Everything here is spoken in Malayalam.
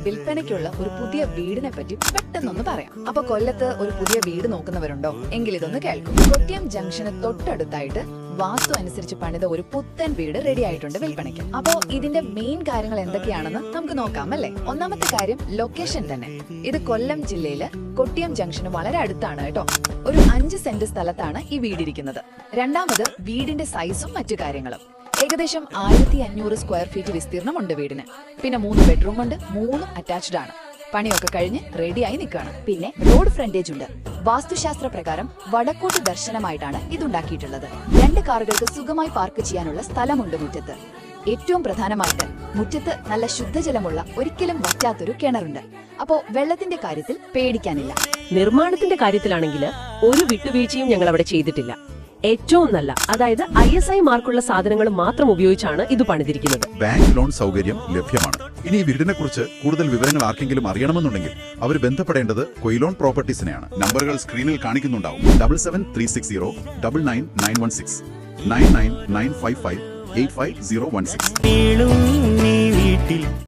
വിൽപ്പനയ്ക്കുള്ള ഒരു പുതിയ വീടിനെ പറ്റി പെട്ടെന്നൊന്ന് പറയാം. അപ്പൊ കൊല്ലത്ത് ഒരു പുതിയ വീട് നോക്കുന്നവരുണ്ടോ എങ്കിൽ ഇതൊന്ന് കേൾക്കും. കൊട്ടിയം ജംഗ്ഷന് തൊട്ടടുത്തായിട്ട് വാസ്തു അനുസരിച്ച് പണിത ഒരു പുത്തൻ വീട് റെഡി ആയിട്ടുണ്ട് വിൽപ്പനയ്ക്ക്. അപ്പോ ഇതിന്റെ മെയിൻ കാര്യങ്ങൾ എന്തൊക്കെയാണെന്ന് നമുക്ക് നോക്കാം അല്ലേ. ഒന്നാമത്തെ കാര്യം ലൊക്കേഷൻ തന്നെ. ഇത് കൊല്ലം ജില്ലയില് കൊട്ടിയം ജംഗ്ഷന് വളരെ അടുത്താണ് കേട്ടോ. ഒരു 5 സെന്റ് സ്ഥലത്താണ് ഈ വീടിരിക്കുന്നത്. രണ്ടാമത് വീടിന്റെ സൈസും മറ്റു കാര്യങ്ങളും. ഏകദേശം 1500 സ്ക്വയർ ഫീറ്റ് വിസ്തീർണമുണ്ട് വീടിന്. പിന്നെ 3 ബെഡ്റൂം ഉണ്ട്, 3 അറ്റാച്ച്ഡ് ആണ്. പണിയൊക്കെ കഴിഞ്ഞ് റെഡിയായി നിൽക്കുകയാണ്. പിന്നെ റോഡ് ഫ്രണ്ടേജ് ഉണ്ട്. വാസ്തുശാസ്ത്ര പ്രകാരം വടക്കോട്ട് ദർശനമായിട്ടാണ് ഇതുണ്ടാക്കിയിട്ടുള്ളത്. 2 കാറുകൾക്ക് സുഖമായി പാർക്ക് ചെയ്യാനുള്ള സ്ഥലമുണ്ട് മുറ്റത്ത്. ഏറ്റവും പ്രധാനമായിട്ട് മുറ്റത്ത് നല്ല ശുദ്ധജലമുള്ള ഒരിക്കലും വറ്റാത്തൊരു കിണറുണ്ട്. അപ്പോ വെള്ളത്തിന്റെ കാര്യത്തിൽ പേടിക്കാനില്ല. നിർമ്മാണത്തിന്റെ കാര്യത്തിലാണെങ്കിൽ ഒരു വിട്ടുവീഴ്ചയും ഞങ്ങൾ അവിടെ ചെയ്തിട്ടില്ല. ഏറ്റവും നല്ല, അതായത് ISI മാർക്കുള്ള സാധനങ്ങൾ മാത്രം ഉപയോഗിച്ചാണ് ഇത് പണിതിരിക്കുന്നത്. ബാങ്ക് ലോൺ സൗകര്യം ലഭ്യമാണ്. ഇനി ഈ വീടിനെ കുറിച്ച് കൂടുതൽ വിവരങ്ങൾ ആർക്കെങ്കിലും അറിയണമെന്നുണ്ടെങ്കിൽ അവർ ബന്ധപ്പെടേണ്ടത് കൊയിലോൺ പ്രോപ്പർട്ടീസിനെയാണ്. നമ്പറുകൾ സ്ക്രീനിൽ കാണിക്കുന്നുണ്ടാവും. 77360 99916 99955 85016.